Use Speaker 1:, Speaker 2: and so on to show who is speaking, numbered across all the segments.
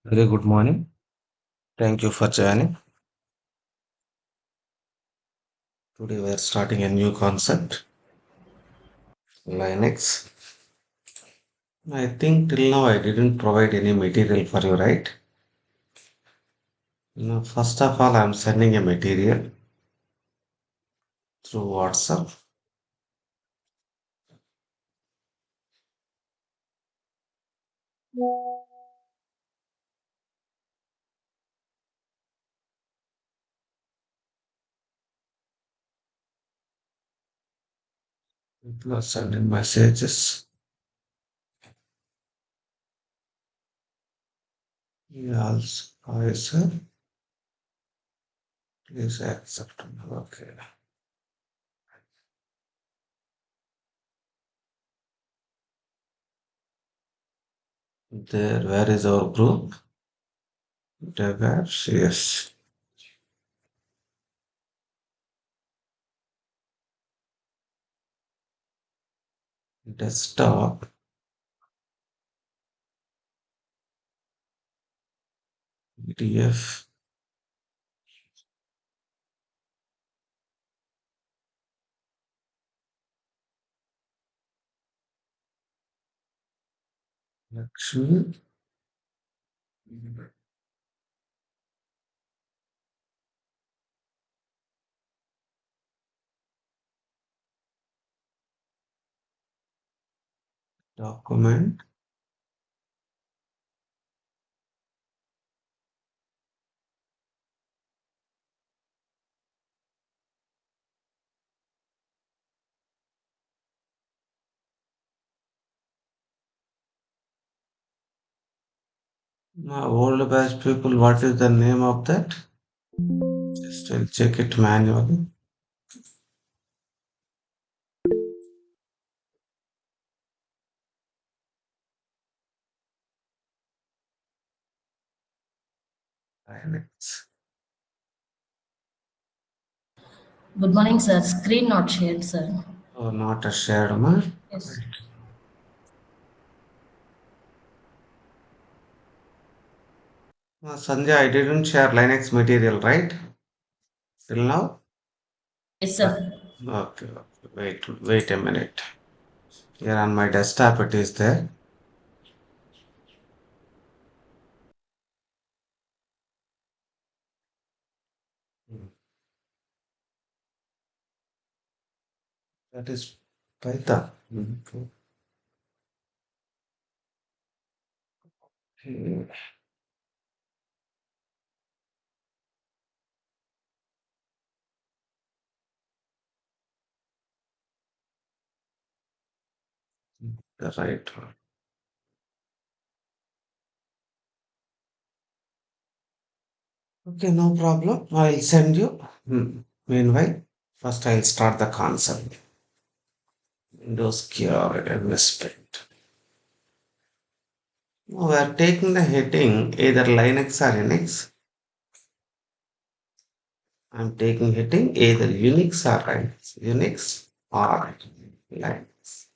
Speaker 1: Very good morning. Thank you for joining. Today we are starting a new concept, Linux. I think till now I didn't provide any material for you, right? First of all, I'm sending a material through WhatsApp. People are sending messages. Yes, hi sir. Please accept. Okay. There, where is our group? DevOps, yes. Desktop, PDF, Lakshmi, document. Old batch people, what is the name of that? Just I'll check it manually. Linux.
Speaker 2: Good morning, sir. Screen not shared, sir.
Speaker 1: Oh, not a shared one.
Speaker 2: Yes.
Speaker 1: Sanjay, I didn't share Linux material, right? Till now?
Speaker 2: Yes,
Speaker 1: Uh,
Speaker 2: sir.
Speaker 1: Okay, okay. Wait a minute. Here on my desktop, it is there. Hmm. That is Python. Okay. The right one. Okay, no problem. I'll send you. Meanwhile, first I'll start the concept. Windows Cure and respect. Now we are taking the heading either Linux or Unix. I'm taking heading either Unix or Linux. Unix or Linux.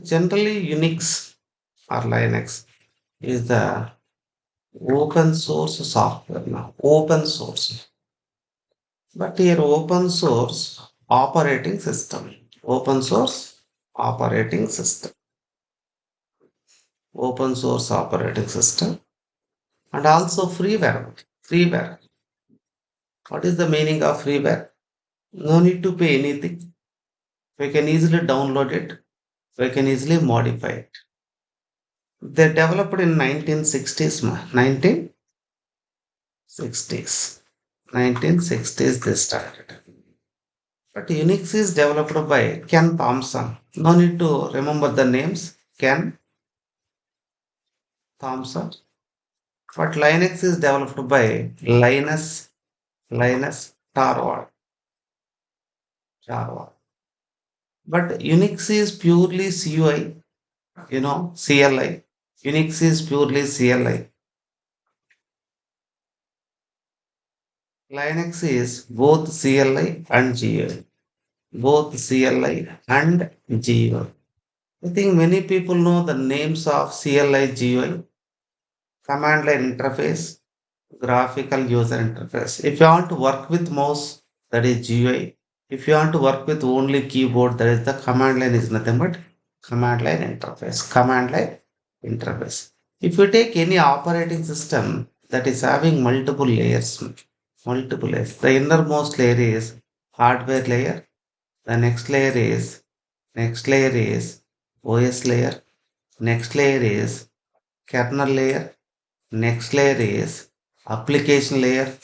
Speaker 1: Generally, Unix or Linux is the open source software now. Open source. But here, open source operating system. Open source operating system. Open source operating system. And also freeware. Freeware. What is the meaning of freeware? No need to pay anything. We can easily download it. We can easily modify it. They developed in 1960s. 1960s. 1960s they started. But Unix is developed by Ken Thompson. No need to remember the names. Ken Thompson. But Linux is developed by Linus Torvald. But Unix is purely CUI, CLI. Unix is purely CLI. Linux is both CLI and GUI. Both CLI and GUI. I think many people know the names of CLI GUI, command line interface, graphical user interface. If you want to work with mouse, that is GUI. If you want to work with only keyboard, that is the command line is nothing but command line interface. Command line interface. If you take any operating system that is having multiple layers. The innermost layer is hardware layer. The next layer is OS layer. Next layer is kernel layer. Next layer is application layer.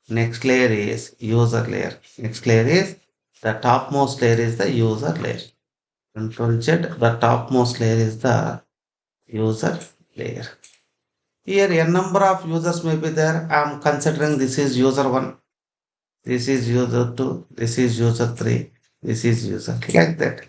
Speaker 1: Next layer is user layer. Next layer is the topmost layer is the user layer. Control Z, the topmost layer is the user layer. Here, a number of users may be there. I am considering this is user 1, this is user 2, this is user 3, this is user like that.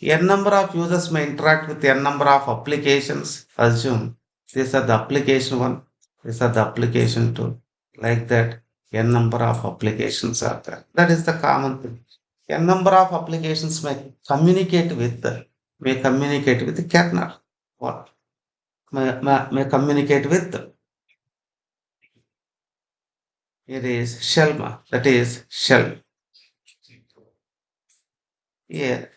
Speaker 1: N number of users may interact with n number of applications. Assume these are the application 1, these are the application 2, like that. N number of applications are there. That is the common thing. N number of applications may communicate with the kernel. What? May communicate with it is shell. That is shell. Here,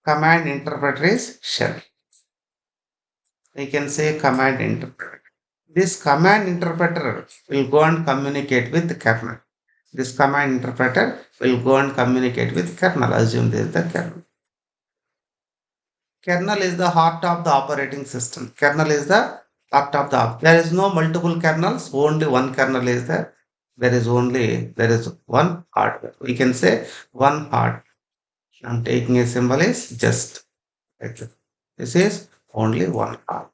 Speaker 1: command interpreter is shell. We can say command interpreter. This command interpreter will go and communicate with the kernel. This command interpreter will go and communicate with kernel. Assume this is the kernel. Kernel is the heart of the operating system. Kernel is the heart of there is no multiple kernels, only one kernel is there. There is one hardware. We can say one hard. I'm taking a symbol is just like this. This is only one hard.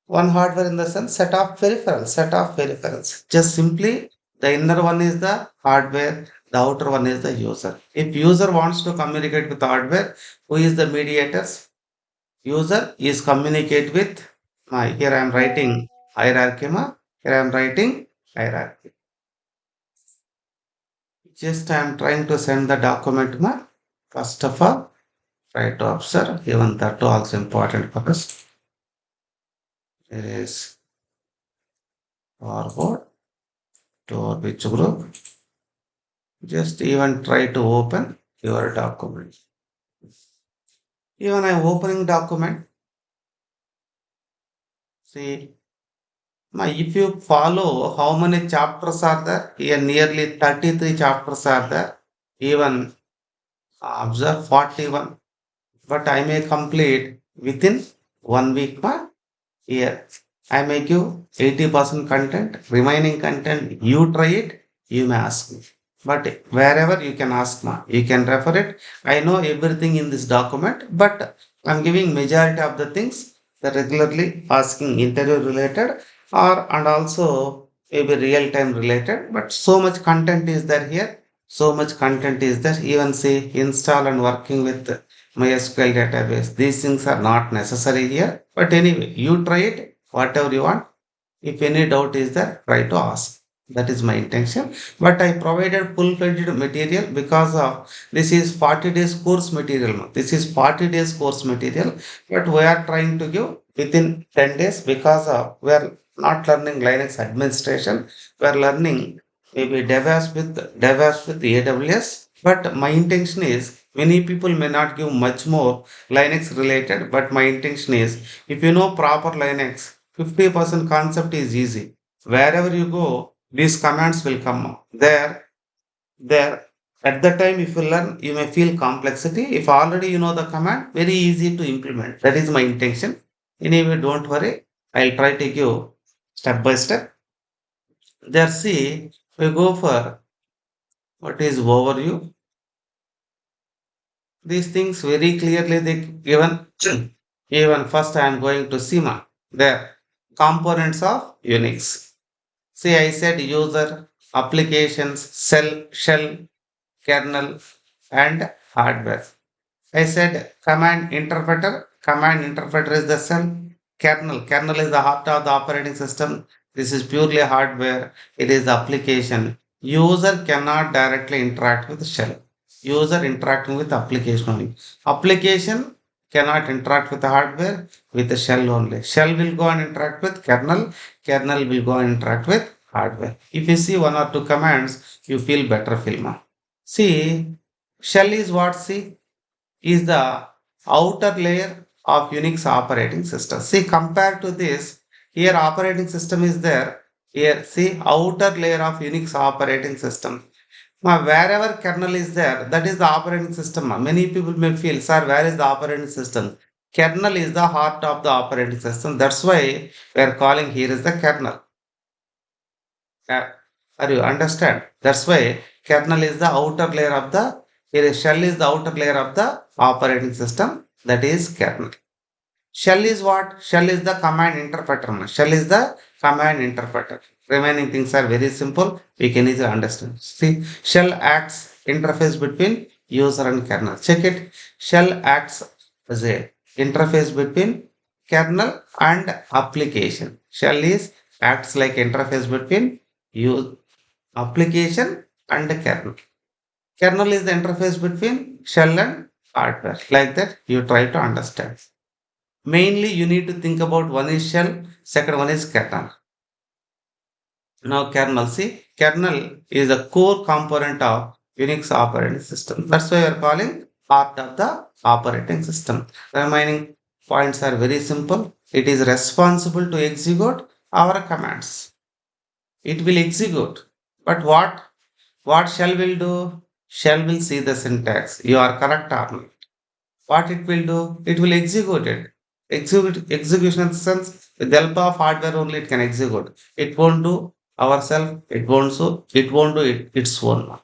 Speaker 1: One hardware in the sense set of peripherals. Just simply the inner one is the hardware, the outer one is the user. If user wants to communicate with hardware, who is the mediators? User is communicate with here I am writing hierarchy here I am writing hierarchy. Just I am trying to send the document first of all try to observe even that also important for us. There is forward to which group. Just even try to open your document. Even I'm opening document. See, if you follow how many chapters are there, here nearly 33 chapters are there. Even observe 41. But I may complete within 1 week. Here, I may give 80% content, remaining content, you try it, you may ask me. But wherever you can ask, you can refer it. I know everything in this document, but I'm giving majority of the things that regularly asking interview related or and also maybe real time related. But so much content is there here. So much content is there. Even say install and working with MySQL database. These things are not necessary here. But anyway, you try it, whatever you want. If any doubt is there, try to ask. That is my intention. But I provided full-fledged material because of this is 40 days course material. This is 40 days course material. But we are trying to give within 10 days because of we are not learning Linux administration. We are learning maybe DevOps with AWS. But my intention is many people may not give much more Linux related, but my intention is if you know proper Linux, 50% concept is easy. Wherever you go, these commands will come up. There. At the time, if you learn, you may feel complexity. If already you know the command, very easy to implement. That is my intention. Anyway, don't worry. I'll try to give step by step. There, see, we go for what is overview. These things very clearly they given. Even first, I am going to SIMA. There, components of Unix. See, I said user, applications, shell, kernel, and hardware. I said command interpreter. Command interpreter is the cell. Kernel. Kernel is the heart of the operating system. This is purely hardware. It is the application. User cannot directly interact with the shell. User interacting with application only. Application cannot interact with the hardware, with the shell only. Shell will go and interact with kernel, kernel will go and interact with hardware. If you see one or two commands, you feel better, Filma. See, shell is what? See, is the outer layer of Unix operating system. See, compared to this, here operating system is there. Here, see, outer layer of Unix operating system. Now, wherever kernel is there, that is the operating system. Many people may feel, sir, where is the operating system? Kernel is the heart of the operating system. That's why we are calling here is the kernel. Uh, Are you understand? That's why kernel is the outer layer of the, here is shell is the outer layer of the operating system. That is kernel. Shell is what? Shell is the command interpreter. Shell is the command interpreter. Remaining things are very simple. We can easily understand. See, shell acts interface between user and kernel. Check it. Shell acts as a interface between kernel and application. Shell is acts like interface between use application and kernel. Kernel is the interface between shell and hardware. Like that, you try to understand. Mainly, you need to think about one is shell, second one is kernel. Now, kernel, see, kernel is a core component of Unix operating system. That's why we are calling part of the operating system. Remaining points are very simple. It is responsible to execute our commands. It will execute. But what shell will do? Shell will see the syntax. You are correct or not. What it will do? It will execute it. Execution sense with the help of hardware only it can execute. It won't do ourselves. It won't do it its own.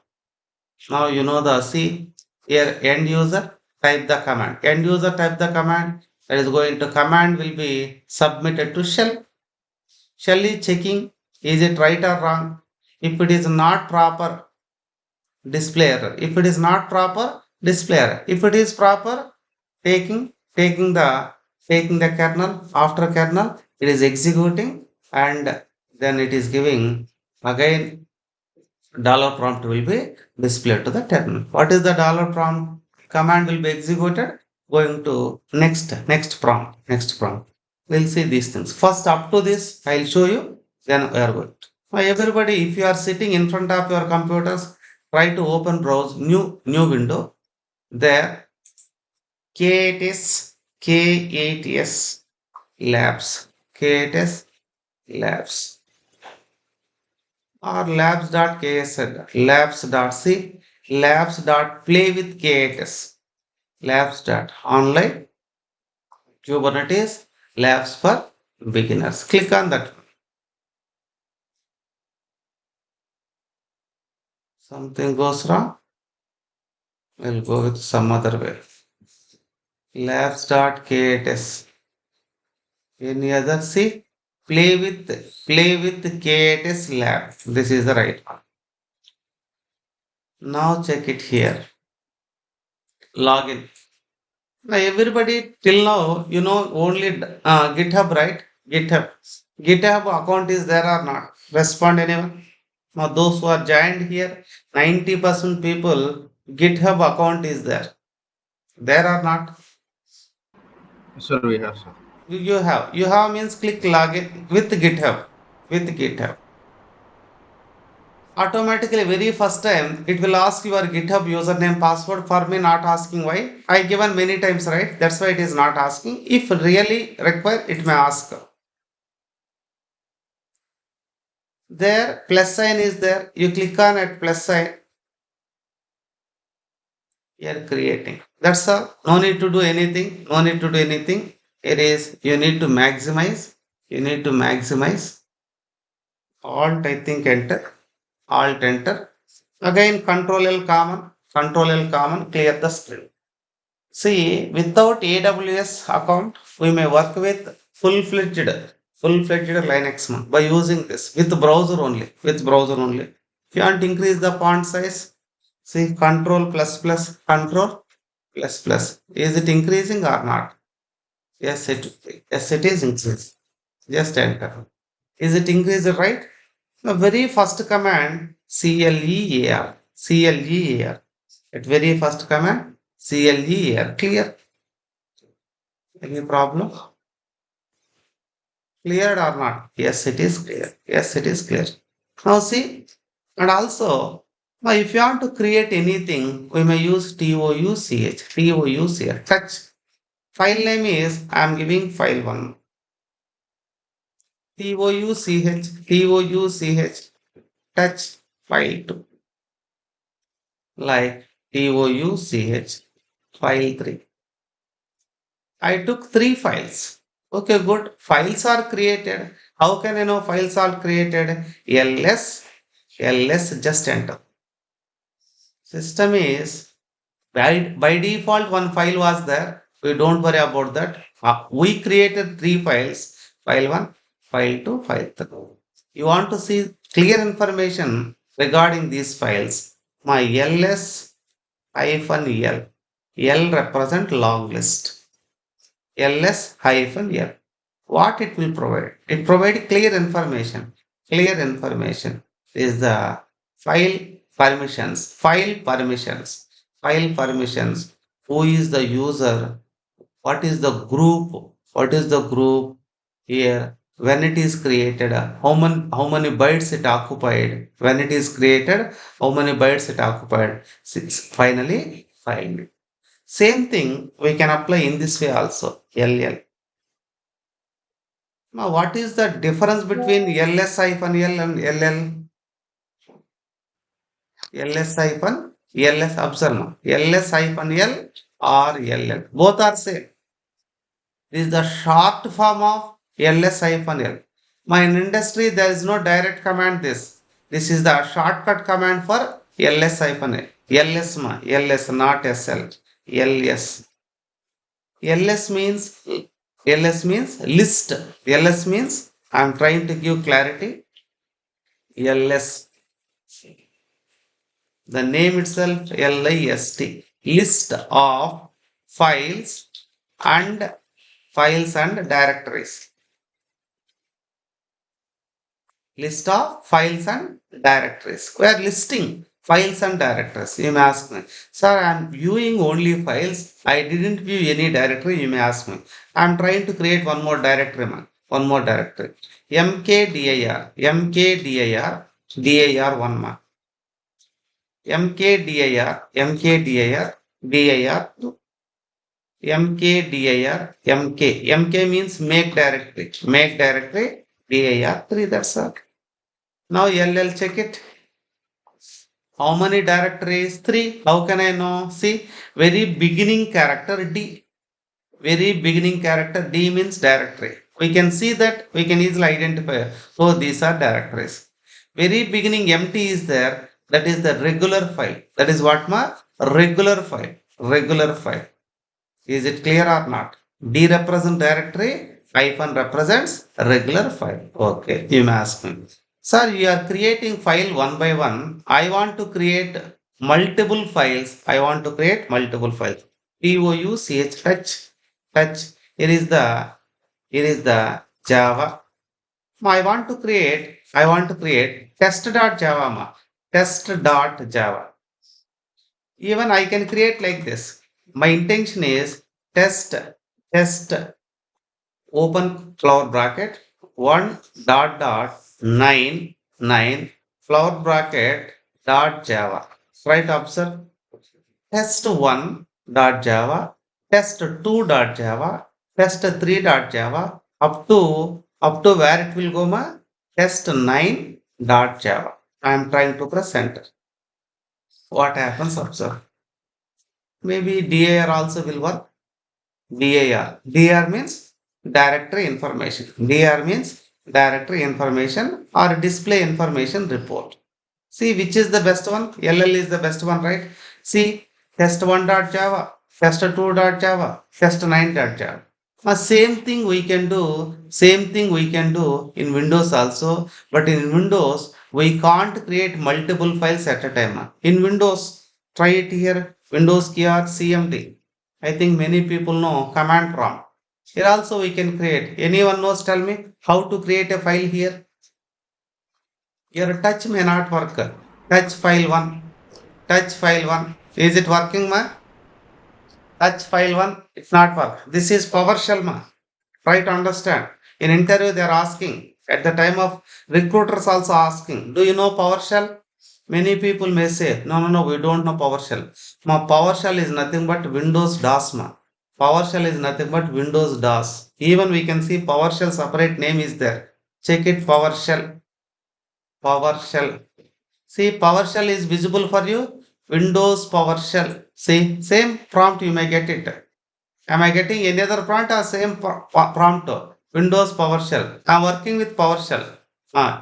Speaker 1: Now you know the see here end user type the command. End user type the command that is going to command will be submitted to shell. Shell is checking is it right or wrong. If it is not proper, display error. If it is not proper, display error. If it is proper, taking taking the taking the kernel after kernel, it is executing and then it is giving again dollar prompt will be displayed to the terminal. What is the dollar prompt? Command will be executed. Going to next prompt. We'll see these things. First, up to this, I'll show you. Then we are going. Now, everybody, if you are sitting in front of your computers, try to open browse new window. There, K8S labs, K8S labs, or labs.ksl, labs.c, labs.play with K8S, labs.online, Kubernetes, labs for beginners. Click on that. Something goes wrong, we'll go with some other way. Labs.k8s. Any other? See, play with K8s lab. This is the right one. Now check it here. Login. Now everybody till now, you know only GitHub, right? GitHub. GitHub account is there or not? Respond anyone? Now those who are joined here, 90% people GitHub account is there. There or not?
Speaker 3: Sir, we have, sir.
Speaker 1: You have means click login with GitHub. With GitHub. Automatically very first time it will ask your GitHub username password. For me not asking. Why? I given many times, right? That's why it is not asking. If really require it may ask. There plus sign is there. You click on it plus sign. You're creating. That's all. No need to do anything. No need to do anything. It is you need to maximize. You need to maximize. Alt I think enter. Alt enter. Again control L common. Control L common. Clear the screen. See, without AWS account, we may work with full-fledged Linux by using this with browser only. With browser only. If you want to increase the font size, see control plus plus control plus plus. Is it increasing or not? Yes, it is increasing. Just enter. Is it increased right? The very first command clear. At very first command clear. Clear. Any problem? Clear or not? Yes, it is clear. Yes, it is clear. Now see, and also, now if you want to create anything, we may use touch. Touch. File name is, I am giving file 1. touch, touch file 2. Like touch file 3. I took 3 files. Okay, good. Files are created. How can I know files are created? ls, just enter. System is, by default, one file was there. We don't worry about that. We created 3 files, file 1, file 2, file 3. You want to see clear information regarding these files. My ls hyphen l. L represent long list. ls hyphen l. What it will provide? It provide clear information. Clear information is the file permissions. File permissions. File permissions. Who is the user? What is the group? What is the group here? When it is created, how many bytes it occupied? When it is created, how many bytes it occupied? 6. Finally, file. Same thing we can apply in this way also. LL. Now, what is the difference between ls hyphen l and ll? ls hyphen ls, observe now. ls hyphen l or ll. Both are same. This is the short form of ls hyphen l. My in industry, there is no direct command this. This is the shortcut command for ls hyphen l. ls, not sl. ls. ls means list. ls means, I am trying to give clarity. ls, the name itself, list of files and directories. List of files and directories. We are listing files and directories. You may ask me, sir, I am viewing only files. I didn't view any directory. You may ask me. I am trying to create one more directory, man. One more directory. mkdir, man. mkdir, mk means make directory, dir 3, that's all. Now ll, check it. How many directories? 3. How can I know? See, very beginning character D. Very beginning character D means directory. We can see that, we can easily identify. So these are directories. Very beginning empty is there. That is the regular file. That is what ma? Regular file. Regular file. Is it clear or not? D represents directory, hyphen represents regular file. Okay, you may ask me. Sir, you are creating file one by one. I want to create multiple files. I want to create multiple files. touch, touch. Here is the Java. I want to create test.java, test.java. Even I can create like this. My intention is test, open flower bracket, 1 dot 9 flower bracket dot Java. Right, observe. Test1 dot Java, test2 dot Java, test3 dot Java, up to where it will go, ma? Test9 dot Java. I am trying to press enter. What happens, observe. Maybe dir also will work. dir means directory information. dir means directory information or display information report. See which is the best one? LL is the best one, right? See, test1.java, test2.java, test9.java. Same thing we can do in Windows also, but in Windows, we can't create multiple files at a time. In Windows, try it here, Windows key or CMD. I think many people know command prompt. Here also we can create. Anyone knows, tell me how to create a file here? Your touch may not work. Touch file 1. Touch file 1. Is it working, ma? Touch file one, it's not work. This is PowerShell, ma. Try to understand. In interview, they are asking. At the time of recruiters also asking, do you know PowerShell? Many people may say, no, no, no, we don't know PowerShell. Ma, PowerShell is nothing but Windows DOS, ma. PowerShell is nothing but Windows DOS. Even we can see PowerShell separate name is there. Check it, PowerShell. PowerShell. See, PowerShell is visible for you. Windows PowerShell. See, same prompt you may get it. Am I getting any other prompt or same prompt? Windows PowerShell. I'm working with PowerShell.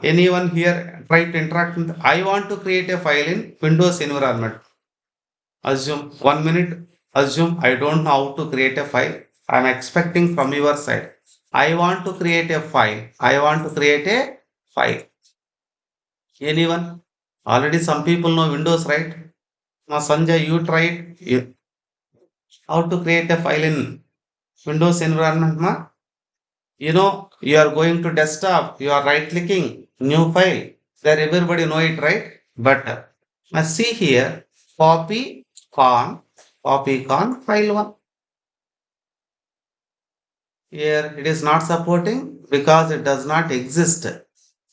Speaker 1: Anyone here try to interact with? I want to create a file in Windows environment. Assume 1 minute. Assume I don't know how to create a file. I'm expecting from your side. I want to create a file. I want to create a file. Anyone? Already some people know Windows, right? Sanjay, you tried how to create a file in Windows environment, ma? You are going to desktop, you are right clicking, new file. There everybody know it, right? But see here, copy con file one. Here it is not supporting because it does not exist.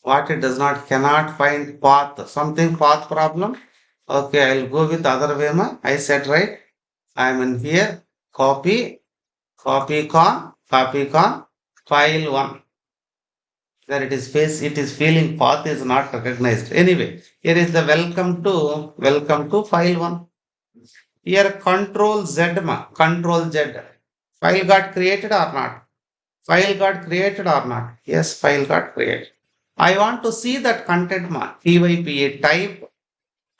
Speaker 1: What it does not cannot find path, something path problem. Okay, I'll go with other way, ma. I said right. I'm in here, copy, copy con file one. There it is face, it is feeling path is not recognized. Anyway, here is the welcome to file one. Here control Z, ma, control Z. File got created or not? File got created or not? Yes, file got created. I want to see that content, ma, typa type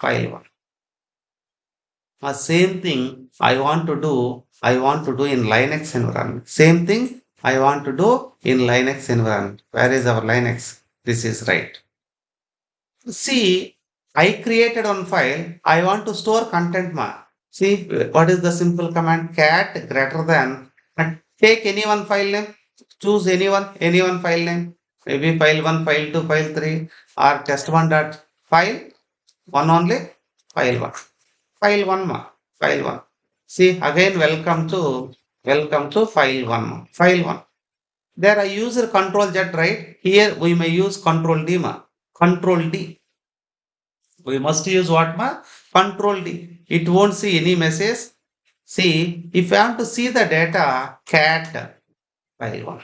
Speaker 1: file one. Same thing I want to do in Linux environment. Same thing I want to do in Linux environment. Where is our Linux? This is right. See, I created one file. I want to store content, ma. See, what is the simple command? Cat greater than and take any one file name. Choose any one file name. Maybe file one, file two, file three, or test one dot file one only. File one. File one, ma. File one. See, again, welcome to file one, ma. File one. There I use control Z, right? Here we may use control D, ma. Control D. We must use what, ma? Control D. It won't see any message. See, if I want to see the data, cat file one.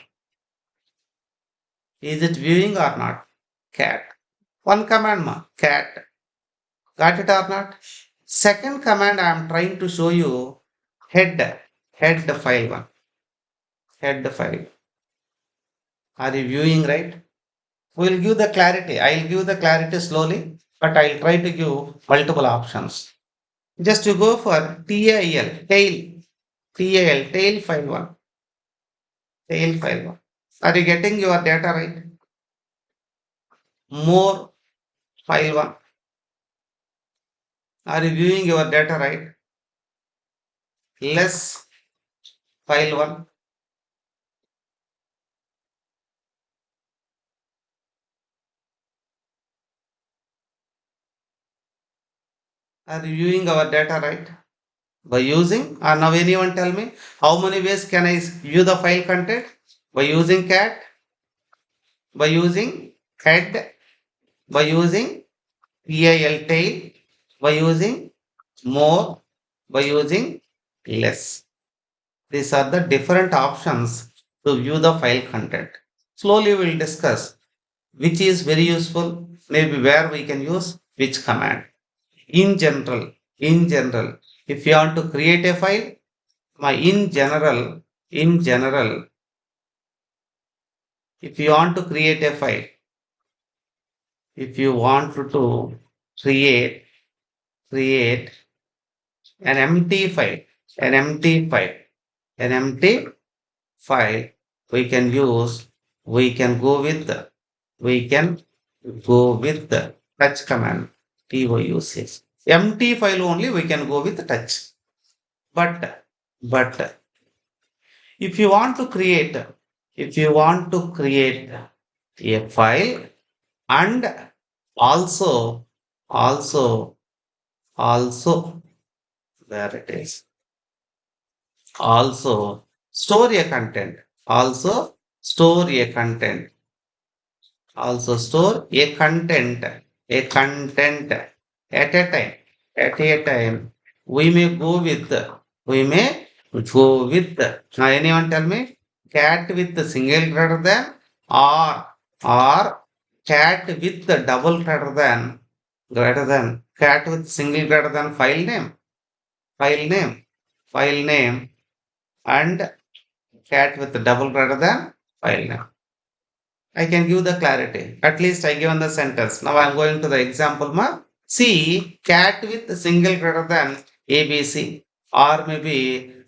Speaker 1: Is it viewing or not? Cat. One command, ma. Cat. Got it or not? Second command I am trying to show you head file one. Head file. Are you viewing right? We'll give the clarity. I'll give the clarity slowly, but I'll try to give multiple options. Just you go for tail file one, tail file one. Are you getting your data right? More file one. Are you viewing your data right? Less file one. Are you viewing our data right? By using, now anyone tell me how many ways can I view the file content? By using cat, by using head, by using tail, by using more, by using less. These are the different options to view the file content. Slowly we'll discuss which is very useful, maybe where we can use which command. In general, if you want to create a file, in general, if you want to create a file, if you want to create create an empty file, an empty file, an empty file, we can use, we can go with the, we can go with the touch command, TOUC. Empty file only we can go with the touch. But if you want to create, if you want to create a file and also, also, also, where it is, Also store a content. Also store a content. Also store a content at a time. At a time. We may go with, we may go with. Now anyone tell me? Cat with the single greater than, or cat with the double greater than cat with single greater than file name, file name, and cat with the double greater than file name. I can give the clarity. At least I given the sentence. Now I'm going to the example. See, cat with a single greater than ABC, or maybe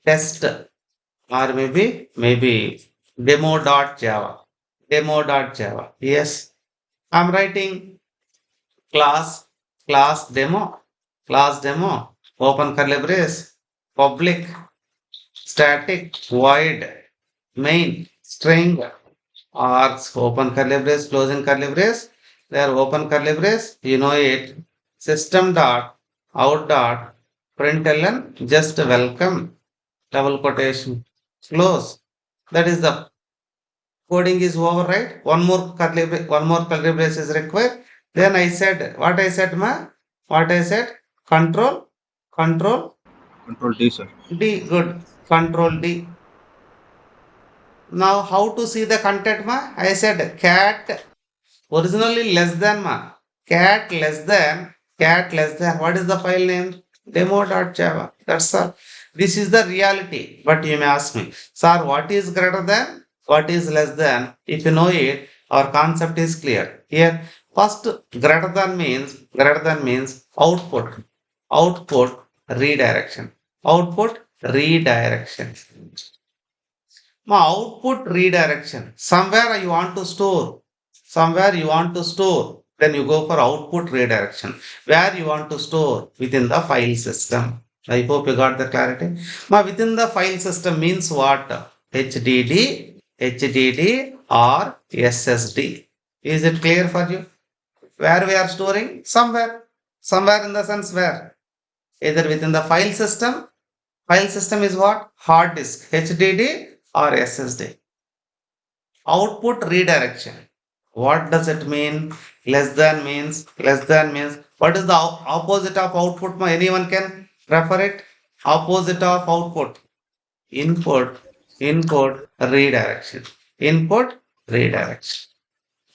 Speaker 1: test, or maybe demo.java. Demo.java. Yes, I'm writing class, class demo, class demo, open curly brace, public, static, void, main, string, args, open curly brace, closing curly brace. There open curly brace, you know it. System dot out dot println just welcome, double quotation, close. That is the coding is over, right? One more curly brace is required. Then I said what I said, what I said, control, control
Speaker 3: Control D, sir.
Speaker 1: D, good, control D. Now how to see the content, I said cat originally less than, cat less than, what is the file name? Demo.java. That's all. This is the reality. But you may ask me, sir, what is greater than? What is less than? If you know it, our concept is clear. Here, first greater than means output. Output redirection. Output redirection. Output redirection. Somewhere you want to store. Somewhere you want to store. Then you go for output redirection. Where you want to store? Within the file system. I hope you got the clarity. Within the file system means what? HDD or SSD. Is it clear for you? Where we are storing? Somewhere. Somewhere in the sense where? Either within the file system. File system is what? Hard disk, HDD or SSD. Output redirection. What does it mean? Less than means. What is the opposite of output? Anyone can refer it? Opposite of output. Input, input, redirection. Input, redirection.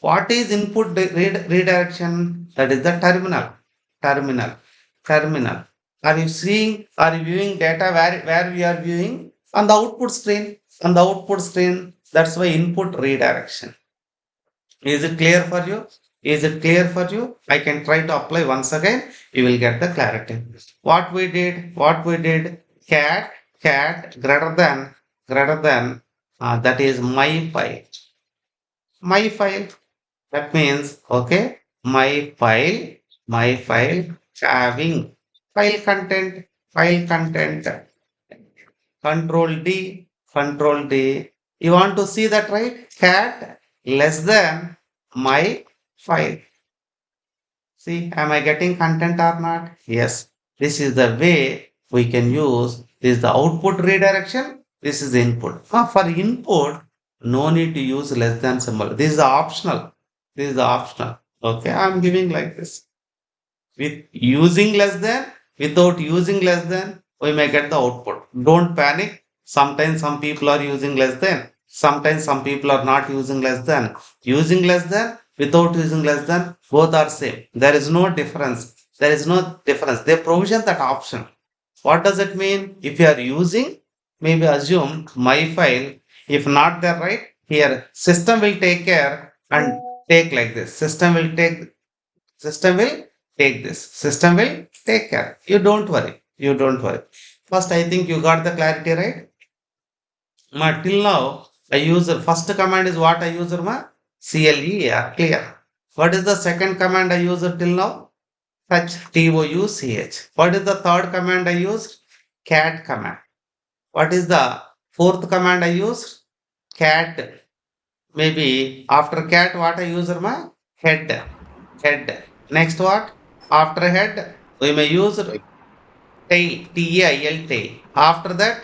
Speaker 1: What is input redirection? That is the terminal. Terminal. Terminal. Are you seeing, are you viewing data where we are viewing? On the output screen. On the output screen. That's why input redirection. Is it clear for you? Is it clear for you? I can try to apply once again. You will get the clarity. What we did, cat greater than, that is my file. That means, okay, my file having file content, control D. You want to see that, right? Cat less than my file. See, am I getting content or not? Yes. This is the way we can use. This is the output redirection. This is the input. For input, no need to use less than symbol. This is the optional. This is the optional. Okay, I'm giving like this. With using less than, without using less than, we may get the output. Don't panic. Sometimes some people are using less than. Sometimes some people are not using less than. Using less than, without using less than, both are same. There is no difference. There is no difference. They provision that option. What does it mean? If you are using, maybe assume my file. If not there, right? Here, system will take care and take like this. System will take this. System will take care. You don't worry. You don't worry. First, I think you got the clarity, right? Till now, I use the first command is what I use, CLE, clear. What is the second command I use till now? Fetch, TOUCH. What is the third command I use? Cat command. What is the fourth command I use? Cat. Maybe after cat, what I use, head. Head. Next what? After head, we may use
Speaker 3: Like
Speaker 1: tail, T-A-I-L, tail. After that,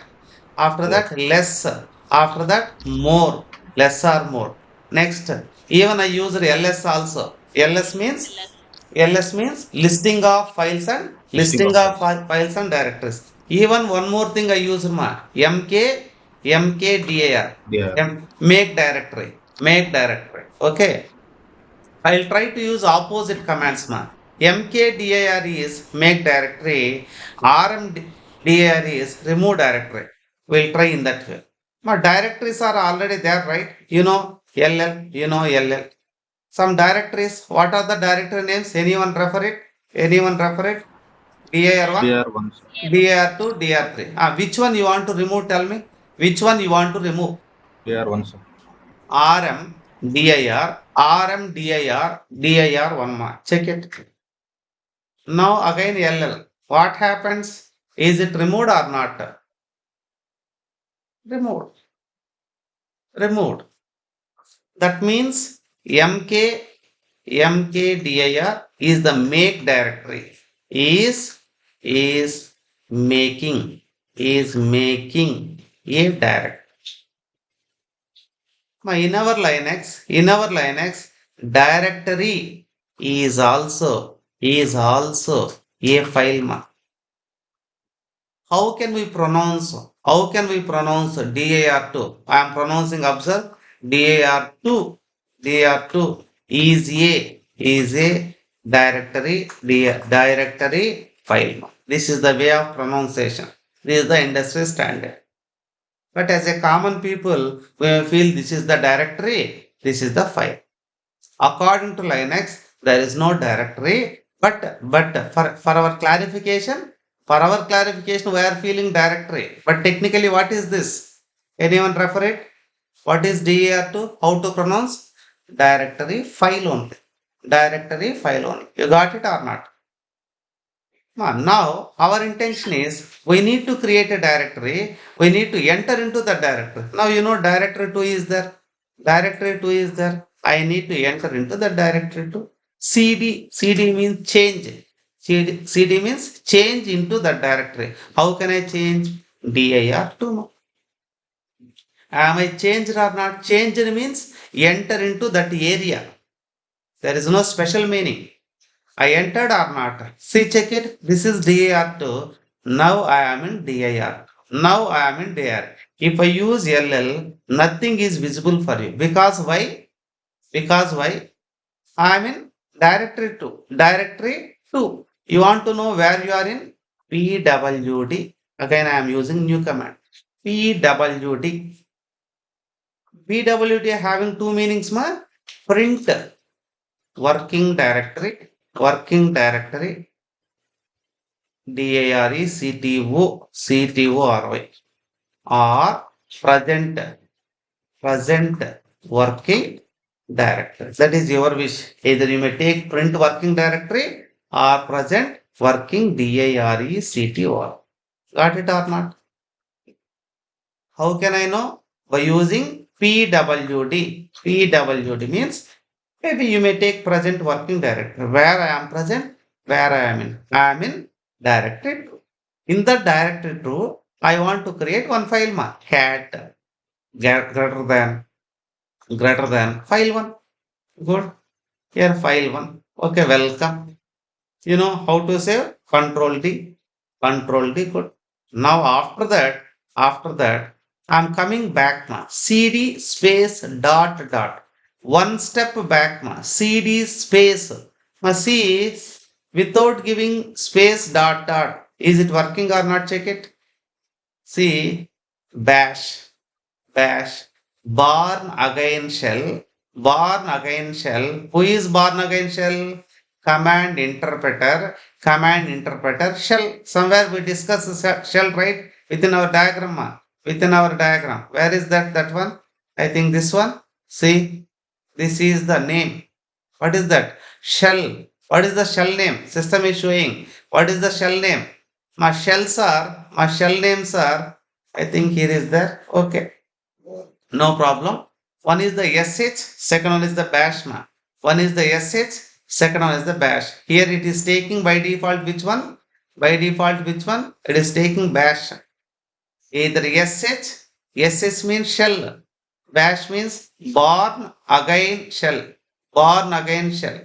Speaker 3: Yes.
Speaker 1: less. After that, more, less or more. Next, even I use ls also. ls means listing of files and
Speaker 3: Listing
Speaker 1: listing
Speaker 3: of
Speaker 1: of
Speaker 3: files.
Speaker 1: files and directories. Even one more thing I use ma, mkdir,
Speaker 3: Yeah.
Speaker 1: make directory, make directory. Okay, I'll try to use opposite commands now. Mkdir is make directory, rmdir is remove directory. We'll try in that way. My directories are already there, right? ll. Some directories, what are the directory names? Anyone refer it? Anyone refer it? dir1,
Speaker 3: They are ones.
Speaker 1: dir2, dir3. Which one you want to remove? Tell me. Which one you want to remove?
Speaker 3: They are ones.
Speaker 1: dir one more. Check it. Now again LL. What happens? Is it removed or not? Removed. Removed. That means mkdir is the make directory. Is making a directory. In our Linux, directory is also a file. How can we pronounce dir2? I am pronouncing, observe, dir2. Dir2 is a directory file. This is the way of pronunciation. This is the industry standard. But as a common people, we feel this is the directory, this is the file. According to Linux, there is no directory, but for our clarification, we are feeling directory. But technically, what is this? Anyone refer it? What is dir2? How to pronounce? Directory file only. Directory file only. You got it or not? Now, our intention is we need to create a directory. We need to enter into the directory. Now, directory 2 is there. Directory 2 is there. I need to enter into the directory 2. CD means change. CD means change into the directory. How can I change? dir2. No. Am I changed or not? Changed means enter into that area. There is no special meaning. I entered or not? See, check it. This is dir2. Now I am in dir. Now I am in dir. If I use ll, nothing is visible for you. Because why? Because why? I am in directory 2. Directory 2. You want to know where you are in? pwd. Again, I am using new command. pwd. pwd having two meanings, ma? Print working directory. Working directory. DIRECTORY or present working directory. That is your wish. Either you may take print working directory or present working DIRECTORY. Got it or not? How can I know? By using PWD. PWD means maybe you may take present working directory. Where I am present, where I am in. I am in directory 2. In the directory 2, I want to create one file cat greater than file 1. Good. Here file 1. Okay, welcome. You know how to save? Control D. Control D. Good. Now after that, I'm coming back now. CD space dot dot. One step back now. CD space. Now see, without giving space dot dot, is it working or not? Check it. See, bash bash born again shell. Who is born again shell? Command interpreter shell. Somewhere we discuss shell, right? Within our diagram, where is that one? I think this one. See, this is the name. What is that? Shell. What is the shell name? System is showing. What is the shell name? My shell names are, I think here is there. Okay, no problem. One is the sh, second one is the bash. One is the sh, second one is the bash. Here it is taking by default which one? By default, which one? It is taking bash. Either SH means shell. Bash means born again shell. Born again shell.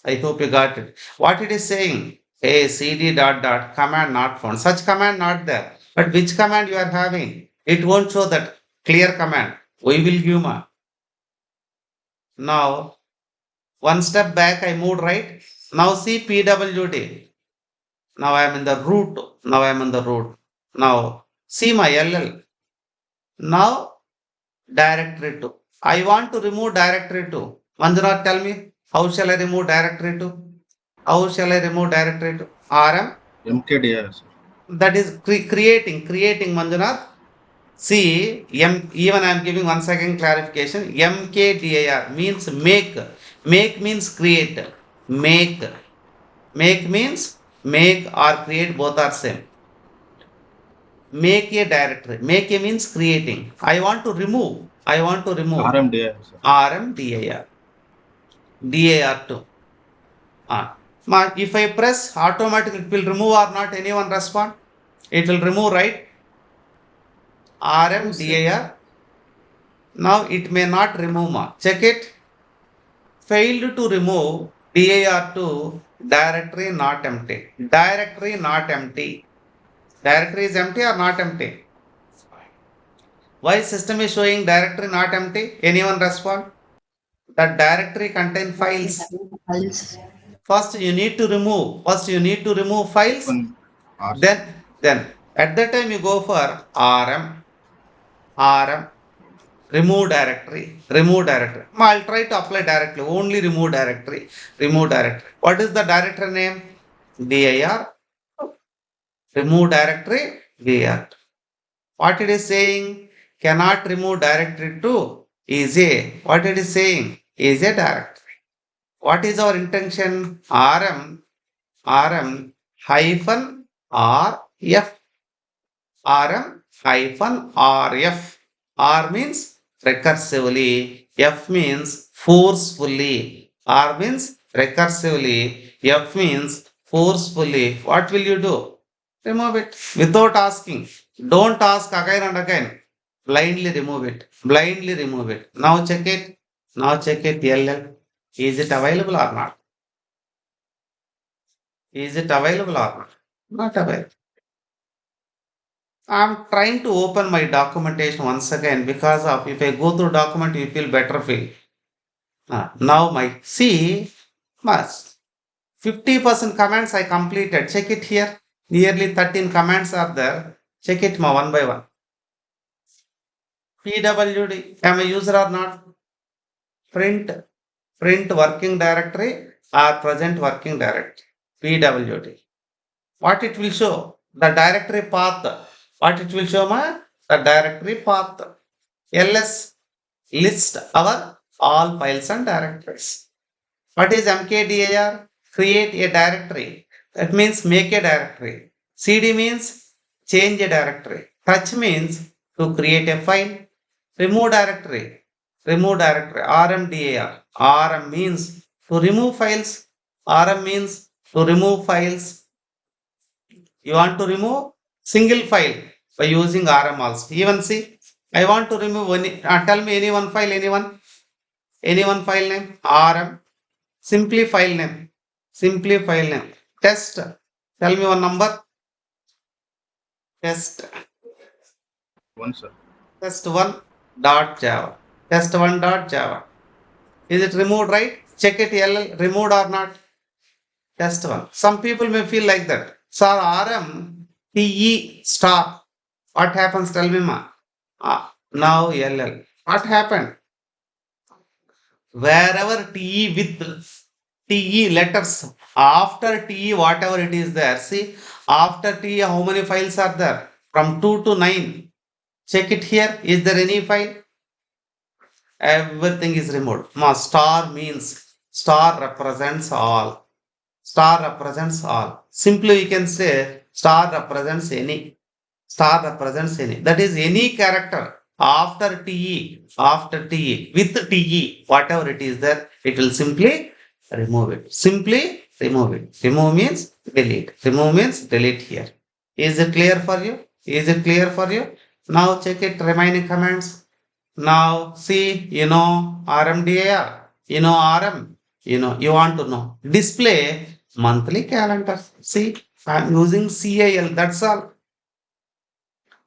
Speaker 1: I hope you got it. What it is saying? Hey, cd dot dot command not found. Such command not there. But which command you are having? It won't show that clear command. We will give ma. Now, one step back, I moved right. Now see pwd. Now I am in the root. Now I am in the root. Now see my ll. Now directory 2. I want to remove directory 2. Manjunath, tell me, how shall I remove directory 2? How shall I remove directory 2? RM,
Speaker 3: MKDI, sir.
Speaker 1: that is creating Manjunath. See, even I am giving one second clarification. MKDIR means make. Make means create. Make. Make means make or create, both are same. Make a directory. Make a means creating. I want to remove. I want to remove.
Speaker 3: RMDI, sir.
Speaker 1: RMDIR. DAR2. If I press, automatically it will remove or not? Anyone respond? It will remove, right?
Speaker 2: No, sir.
Speaker 1: RMDIR. Now it may not remove. Check it. Failed to remove DAR2. Directory not empty. Directory not empty. Directory is empty or not empty? Why system is showing directory not empty? Anyone respond? That directory contain files.
Speaker 2: Files.
Speaker 1: First you need to remove. First you need to remove files.
Speaker 3: Open R, sir.
Speaker 1: Then at that time you go for RM, remove directory, remove directory. I'll try to apply directly, only remove directory, remove directory. What is the directory name? dir, remove directory, dir. What it is saying? Cannot remove directory to is a, what it is saying? Is a directory. What is our intention? RM hyphen RF. RM hyphen RF. R means recursively. F means forcefully. R means recursively. F means forcefully. What will you do? Remove it without asking. Don't ask again and again. Blindly remove it. Blindly remove it. Now check it. Now check it. LL. Is it available or not? Is it available or not? Not available. I'm trying to open my documentation once again because of if I go through document, you feel better feel. Now my see, must 50% commands I completed. Check it here. Nearly 13 commands are there. Check it one by one. PWD. Am I user or not? Print. Print working directory or present working directory. PWD. What it will show? The directory path. What it will show? The directory path. ls list our all files and directories. What is mkdir? Create a directory. That means make a directory. Cd means change a directory. Touch means to create a file. Remove directory. Remove directory. rmdir. Rm means to remove files. Rm means to remove files. You want to remove single file by using rm also. Even see, I want to remove any, tell me any one file, any one file name, rm, simply file name, simply file name, test, tell me one number, test,
Speaker 3: One, sir.
Speaker 1: test1 dot java, test1 dot java. Is it removed, right? Check it, removed or not? Test1. Some people may feel like that. Sir, rm, te star. What happens? Tell me, ma. Now LL. What happened? Wherever TE with TE letters, after TE, whatever it is there, see, after TE, how many files are there? From 2 to 9. Check it here. Is there any file? Everything is removed. Ma, star means star represents all. Star represents all. Simply, we can say star represents any. Star represents any. That is any character after TE, with TE, whatever it is there, it will simply remove it. Simply Remove it. Remove means delete. Remove means delete here. Is it clear for you? Is it clear for you? Now check it remaining commands. Now see, RMDAR, RM, you want to know. Display monthly calendar. See, I'm using CAL, that's all.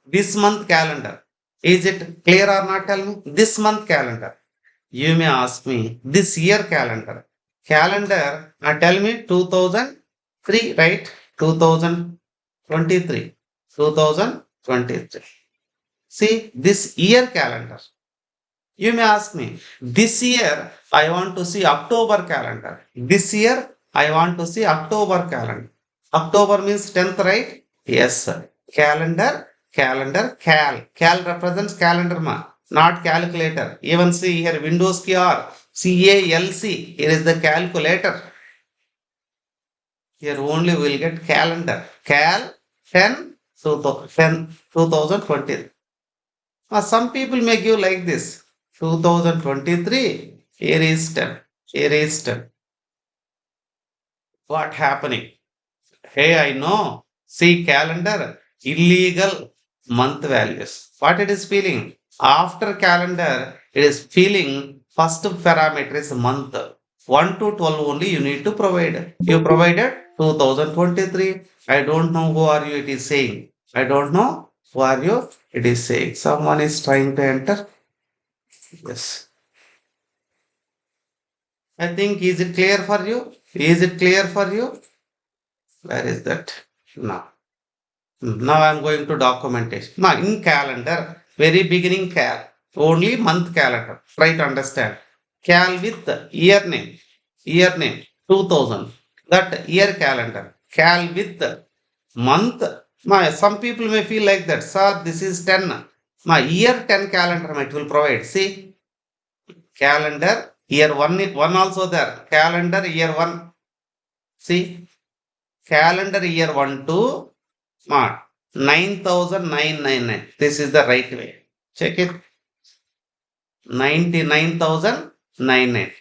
Speaker 1: This month calendar. Is it clear or not? Tell me. This month calendar. You may ask me, this year calendar. Calendar, tell me 2003, right? 2023. 2023. See, this year calendar. You may ask me, this year I want to see October calendar. This year I want to see October calendar. October means 10th, right? Yes, sir. Calendar, calendar, cal. Cal represents calendar, not calculator. Even see here Windows key or CALC. Here is the calculator. Here only we will get calendar. Cal 10 2020. Some people may give like this 2023, here is 10, here is 10. What happening? Hey, I know. See calendar, illegal month values. What it is feeling? After calendar, it is feeling first parameter is month. 1 to 12 only you need to provide. You provided 2023. I don't know who are you it is saying. I don't know who are you it is saying. Someone is trying to enter. Yes. I think, is it clear for you? Is it clear for you? Where is that? Now. Now I'm going to documentation. Now in calendar, very beginning cal, only month calendar. Try to understand. Cal with year name 2000. That year calendar. Cal with month. Some people may feel like that. Sir, this is 10. My year 10 calendar it will provide. See, calendar year one also there. Calendar year one. See, calendar year 1 to March 9,999. This is the right way. Check it. 99,099.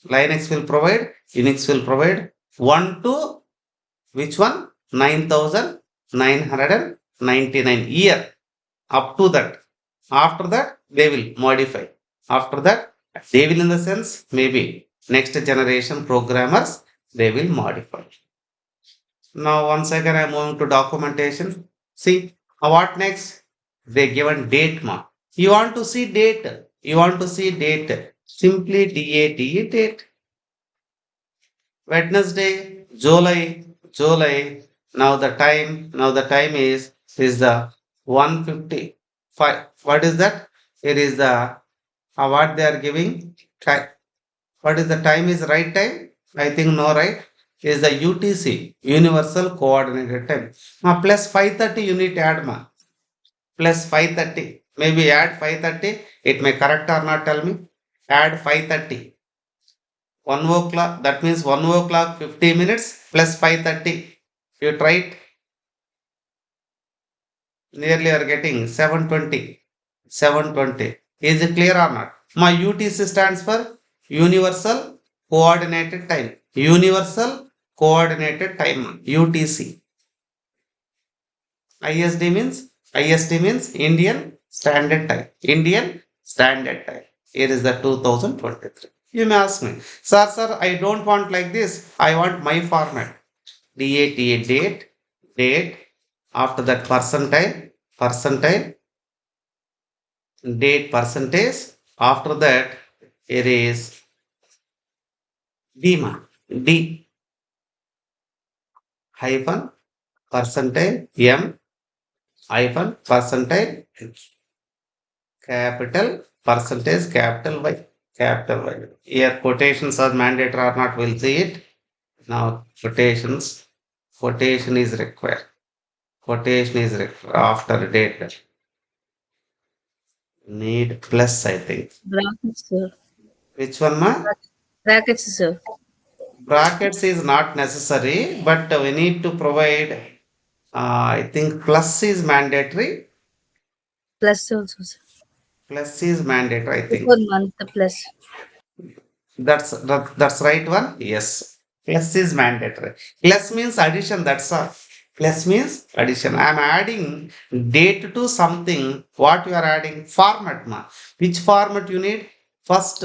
Speaker 1: Linux will provide, Unix will provide 1 to which one? 9,999 year. Up to that. After that, they will modify. After that, they will, in the sense, maybe next generation programmers, they will modify. Now, once again, I'm moving to documentation. See, what next? They given date mark. You want to see date. You want to see date. Simply DATE date. Wednesday, July. Now the time is the 1:55. What is that? It is the what they are giving. What is the time is right time? I think no, right? Is the UTC, Universal Coordinated Time. Now plus 5:30 you need to add plus 5:30. Maybe add 5:30. It may correct or not, tell me. Add 5:30. 1 o'clock, that means 1 o'clock 50 minutes plus 5:30. You try it. Nearly are getting 7:20. 7:20. Is it clear or not? My UTC stands for Universal Coordinated Time. Universal Coordinated Time. UTC. ISD means Indian Standard Time. Indian Standard Time. Here is the 2023. You may ask me, sir, I don't want like this. I want my format. DATA date. After that percentile, date percentage. After that, it is D hyphen percentile M hyphen percentile capital Y. Capital Y. Here quotations are mandatory or not, we'll see it. Now quotation is required. Quotation is required after date. Need plus, I think.
Speaker 2: Brackets, sir.
Speaker 1: Which one, ma?
Speaker 2: Brackets, sir.
Speaker 1: Brackets is not necessary, but we need to provide, I think plus is mandatory.
Speaker 2: Plus also, sir.
Speaker 1: Plus is mandatory, I think.
Speaker 2: Before month, plus.
Speaker 1: That's right one. Yes. Plus is mandatory. Plus means addition, that's all. Plus means addition. I am adding date to something. What you are adding? Format ma. Which format you need? First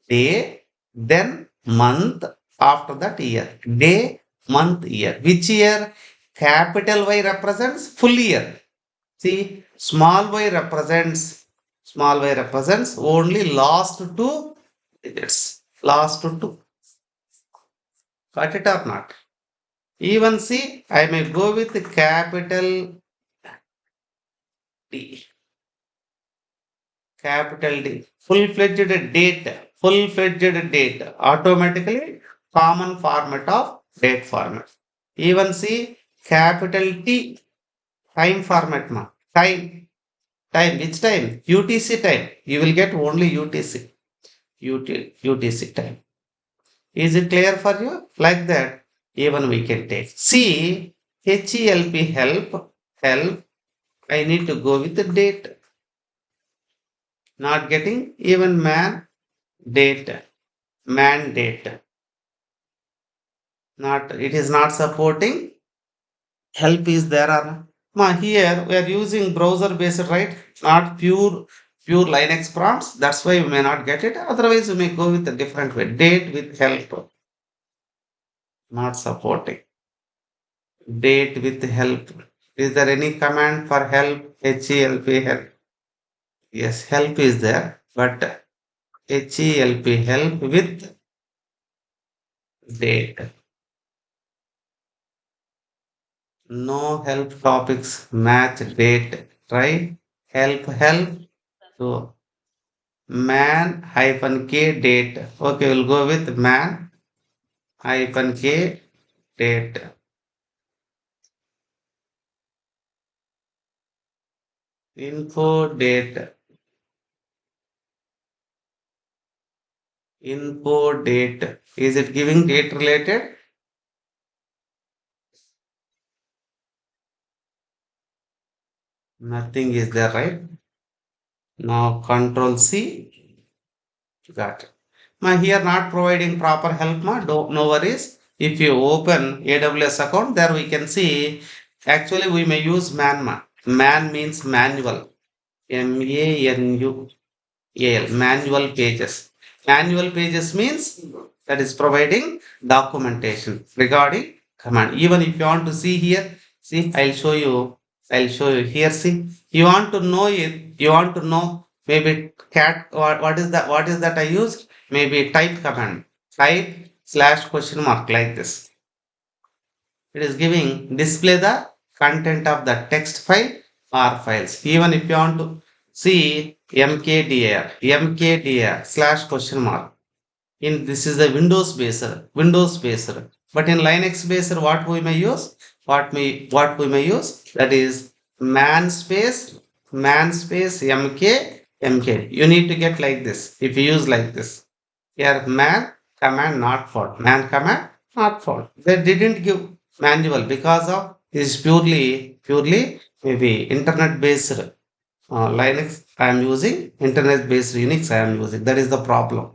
Speaker 1: day, then month, after that year. Day, month, year. Which year? Capital Y represents full year. See, small y represents only last two digits. Last two. Got it or not? Even see, I may go with capital D. Capital D. Full-fledged date. Full-fledged date. Automatically common format of date format. Even see capital T. Time format ma. Time. Time. Which time? UTC time. You will get only UTC. UTC time. Is it clear for you? Like that, even we can take. See, HELP help. I need to go with the date. Not getting even date, mandate. Not it is not supporting. Help is there or not? Ma, here we are using browser based, right? Not pure Linux prompts. That's why you may not get it. Otherwise, you may go with a different way. Date with help. Not supporting. Date with help. Is there any command for help? HELP help. Yes, help is there, but HELP help with date. No help topics match date. Try help to man hyphen k date. Okay, we'll go with man hyphen k date. Info date. Info date. Is it giving date related? Nothing is there, right? Now control C. Got it. Ma, here not providing proper help, ma. No worries. If you open AWS account, there we can see actually we may use man, ma. Man means manual. MANUAL, manual pages. Manual pages means that is providing documentation regarding command. Even if you want to see here, see, I'll show you here. See, you want to know it, you want to know maybe cat, what is that I used? Maybe type command, type slash question mark like this. It is giving display the content of the text file or files. Even if you want to see mkdir slash question mark. In this is the Windows based. But in Linux based, what we may use? What we may use? That is man space mk. You need to get like this. If you use like this. Here man command not fault. Man command not fault. They didn't give manual because of this is purely maybe internet based Linux. I am using internet based Unix. I am using. That is the problem.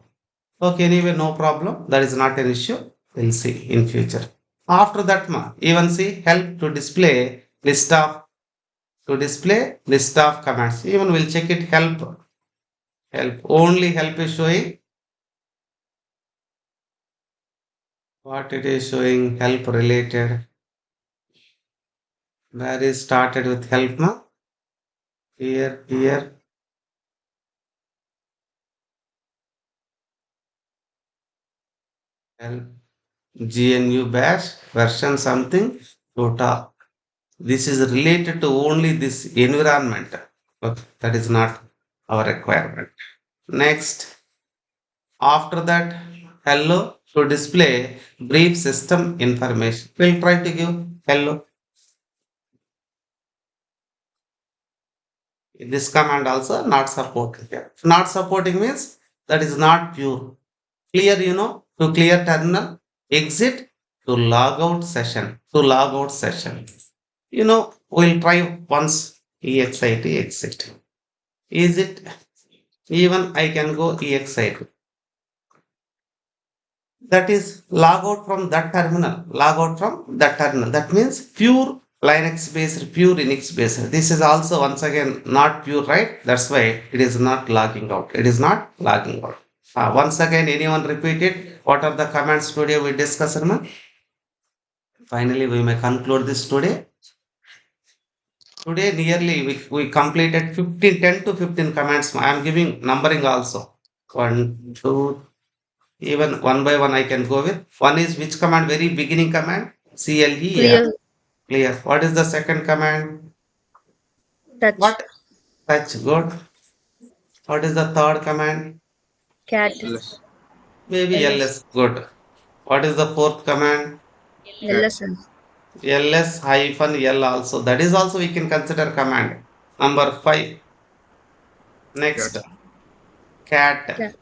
Speaker 1: Okay, anyway, no problem. That is not an issue. We'll see in future. After that, even see help to display list of commands. Even we'll check it help only help is showing what it is showing help related. Where is started with help, ma? Here help GNU bash version something tota. This is related to only this environment. But that is not our requirement. Next, after that, hello to display brief system information. We'll try to give hello. This command also not supported here. Not supporting means that is not pure. Clear, to clear terminal, exit to log out session. To log out session. We'll try once exit exit. Is it even I can go exit. That is log out from that terminal. Log out from that terminal. That means pure Linux based, pure Unix based. This is also once again not pure, right? That's why it is not logging out. It is not logging out. Once again, anyone repeat it? What are the commands today we discussed, Arman? Finally, we may conclude this today. Today, nearly we completed 15, 10 to 15 commands. I am giving numbering also. One, two, even one by one I can go with. One is which command? Very beginning command. CLER.
Speaker 4: Clear
Speaker 1: Clear. What is the second command?
Speaker 4: touch
Speaker 1: What? Touch. Good. What is the third command?
Speaker 4: cat
Speaker 3: LS.
Speaker 1: Maybe
Speaker 4: ls
Speaker 1: ls. Good. What is the fourth command?
Speaker 3: Cat.
Speaker 4: lsn
Speaker 1: Ls hyphen l also. That is also we can consider command. Number five. Next.
Speaker 3: Cat.
Speaker 1: Cat.
Speaker 4: cat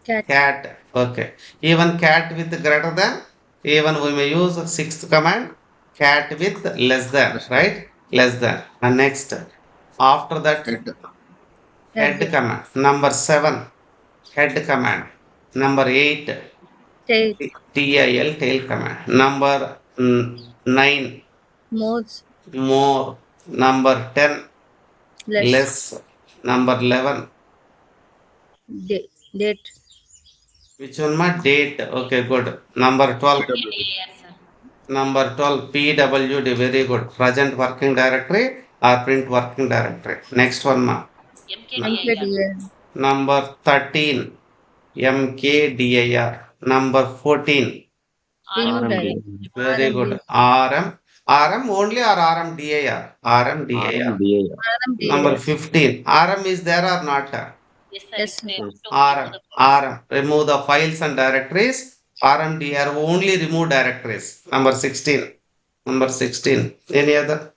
Speaker 4: cat
Speaker 1: Cat. Okay. Even cat with greater than. Even we may use sixth command. Cat with less than.
Speaker 3: Less than.
Speaker 1: Right? Less than. And next. After that,
Speaker 3: Head.
Speaker 1: head
Speaker 4: head
Speaker 1: command. Number seven. Head command. Number eight.
Speaker 4: tail
Speaker 1: TIL tail command. Number nine.
Speaker 4: modes
Speaker 1: More. Number 10.
Speaker 4: less
Speaker 1: Less. Number 11.
Speaker 4: date
Speaker 1: Which one? My date. Okay, good. Number 12.
Speaker 3: PWD.
Speaker 1: Number 12. PWD. Very good. Present working directory or print working directory. Next one, ma.
Speaker 4: mkdir
Speaker 1: Number 13. MKDIR. Number 14.
Speaker 4: remove
Speaker 5: RMD,
Speaker 4: direct
Speaker 1: Very
Speaker 4: rmd
Speaker 1: good. RM. RM only or RMDIR? RMDIR.
Speaker 5: RMDA,
Speaker 1: Number
Speaker 4: rmdir
Speaker 1: 15. RM is there or not?
Speaker 4: yes sir.
Speaker 5: yes,
Speaker 1: RM. RM. Remove the files and directories. RMDR only remove directories. Number 16. Number 16. Any other?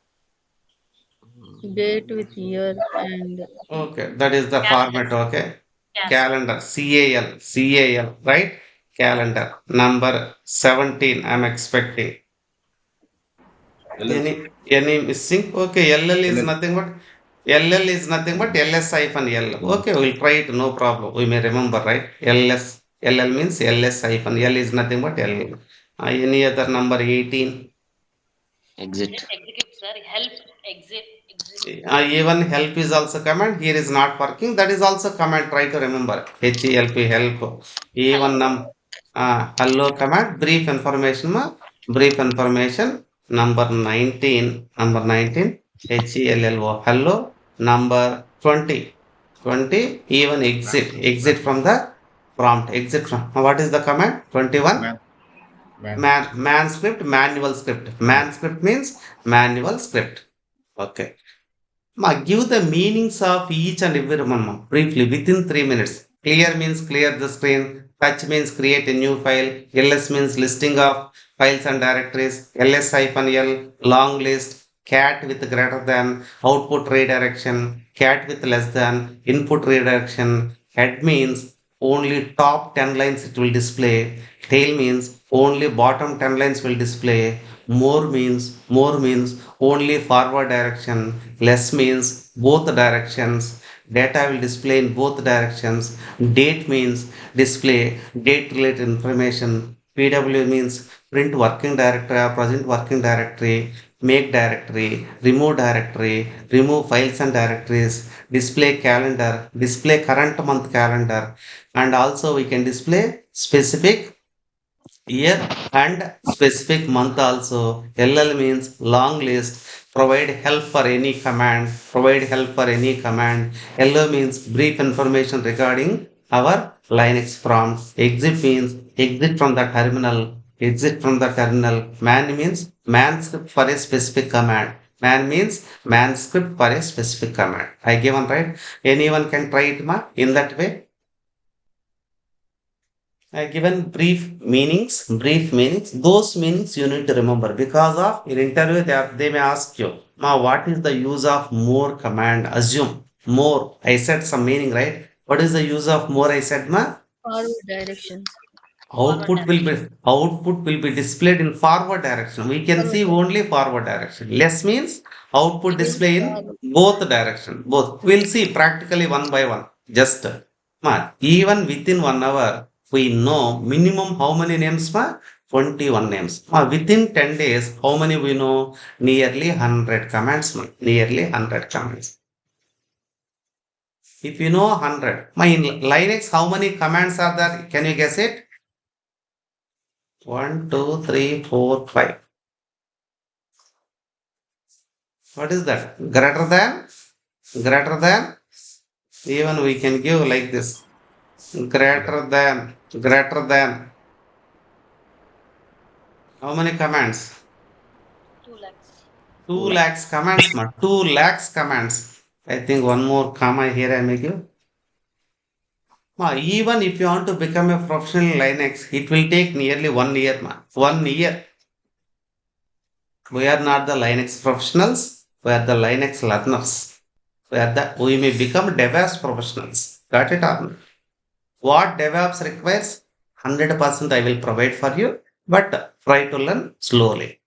Speaker 4: Date with year and
Speaker 1: Okay. That is the format. Okay. Calendar. CAL. CAL. Right? Calendar. Number 17. I'm expecting.
Speaker 3: LL, sir.
Speaker 1: Any missing? Okay, LL is
Speaker 3: LL.
Speaker 1: nothing but LS hyphen L. Okay, we'll try it, no problem. We may remember, right? LL means LS hyphen L is nothing but L. Any other number 18?
Speaker 5: exit,
Speaker 1: Even help is also command. Here is not working. That is also command. Try to remember. HELP help. Even hello command. Brief information. Brief information. Number 19. Number 19. HELLO. Hello. Number 20. 20. Even
Speaker 3: Man.
Speaker 1: exit. Exit from the prompt. Exit from. What is the command? 21.
Speaker 3: Man. Man.
Speaker 1: Man script. Manual script. Man script means manual script. Okay. Ma, give the meanings of each and every one ma, briefly within 3 minutes. Clear means clear the screen. Touch means create a new file. LS means listing of files and directories. LS hyphen L long list. Cat with greater than output redirection. Cat with less than input redirection. Head means only top 10 lines it will display. Tail means only bottom 10 lines will display. More means only forward direction. Less means both directions. Data will display in both directions. Date means display date related information. PW means print working directory or present working directory. Make directory, remove files and directories, display calendar, display current month calendar, and also we can display specific year and specific month also. LL means long list. Provide help for any command. Provide help for any command. LO means brief information regarding our Linux prompt. Exit means exit from the terminal. Exit from the terminal. Man means man script for a specific command. Man means man script for a specific command. I given right. Anyone can try it ma in that way. Given brief meanings, those meanings you need to remember because of in interview they may ask you, Ma, what is the use of more command? Assume more. I said some meaning, right? What is the use of more? I said, Ma,
Speaker 4: forward directions
Speaker 1: output will be displayed in forward direction. We can
Speaker 4: forward
Speaker 1: see only forward direction. Less means output
Speaker 4: means
Speaker 1: display in
Speaker 4: forward
Speaker 1: both direction. Both. We'll see practically one by one. Just Ma, even within 1 hour. We know minimum how many names, ma? 21 names. Within 10 days, how many we know? Nearly 100 commands, ma. Nearly 100 commands. If you know 100, in Linux, how many commands are there? Can you guess it? 1, 2, 3, 4, 5. What is that? Greater than, even we can give like this. Greater than. How many commands?
Speaker 4: 2 lakhs.
Speaker 1: 2 lakhs commands, ma. 2 lakhs commands. I think one more comma here I may give. Even if you want to become a professional in Linux, it will take nearly 1 year, ma. 1 year. We are not the Linux professionals. We are the Linux learners. We may become DevOps professionals. Got it or not? What DevOps requires? 100% I will provide for you, but try to learn slowly.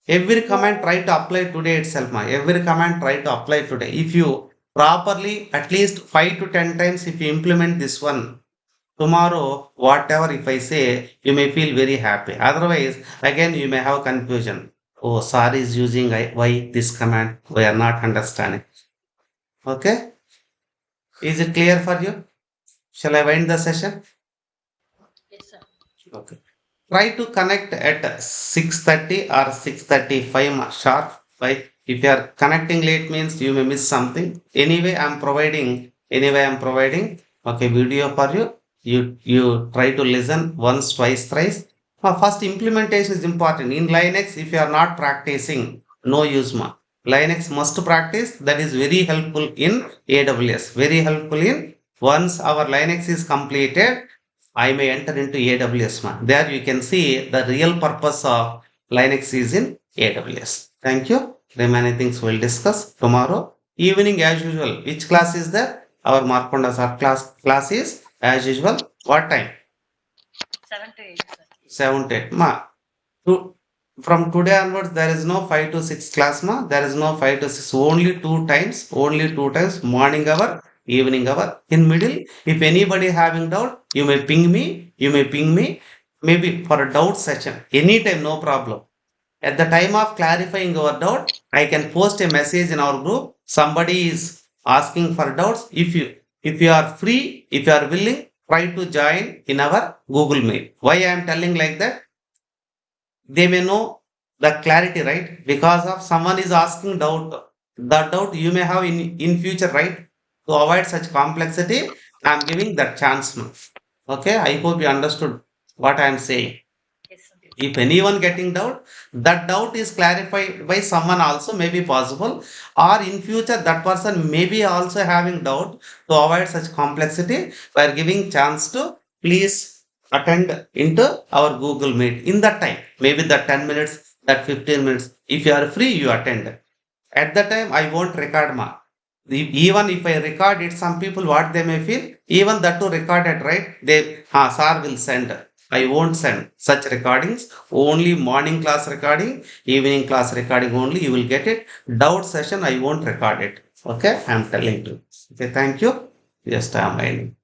Speaker 1: Every command try to apply today itself. Every command try to apply today. If you properly at least 5 to 10 times if you implement this one, tomorrow whatever if I say you may feel very happy. Otherwise again you may have confusion. Oh, sorry is using why this command we are not understanding. Okay, is it clear for you? Shall I wind the session?
Speaker 2: Yes, sir.
Speaker 1: Okay. Try to connect at 6:30 or 6:35 sharp. Right? If you are connecting late means you may miss something. Anyway, I'm providing okay video for you. You try to listen once, twice, thrice. First implementation is important. In Linux, if you are not practicing, no use ma. Linux must practice. That is very helpful in AWS. Very helpful in once our Linux is completed I may enter into AWS. There you can see the real purpose of Linux is in AWS. Thank you. Remaining things we'll discuss tomorrow. Evening as usual. Which class is there? Our Markonda sir class is as usual. What time?
Speaker 2: 7 to 8, sir.
Speaker 1: 7 to 8. To, from today onwards, there is no 5 to 6 class. There is no 5 to 6. Only two times. Only two times. Morning hour, evening hour. In middle, if anybody having doubt, you may ping me. You may ping me. Maybe for a doubt session. Anytime, no problem. At the time of clarifying your doubt, I can post a message in our group. Somebody is asking for doubts. If you are free, if you are willing, try to join in our Google Meet. Why I am telling like that? They may know the clarity, right? Because of someone is asking doubt. The doubt you may have in future, right? To avoid such complexity, I am giving that chance now. Okay, I hope you understood what I am saying.
Speaker 2: Yes, sir.
Speaker 1: If anyone getting doubt, that doubt is clarified by someone also may be possible, or in future that person may be also having doubt. To avoid such complexity, we are giving chance to please attend into our Google Meet in that time, maybe that 10 minutes, that 15 minutes. If you are free, you attend. At that time, I won't record ma. Even if I record it, some people what they may feel, even that to record it, right? Sir will send. I won't send such recordings. Only morning class recording, evening class recording only. You will get it. Doubt session, I won't record it. Okay, I'm telling you. Okay, thank you. Yes, I'm ending.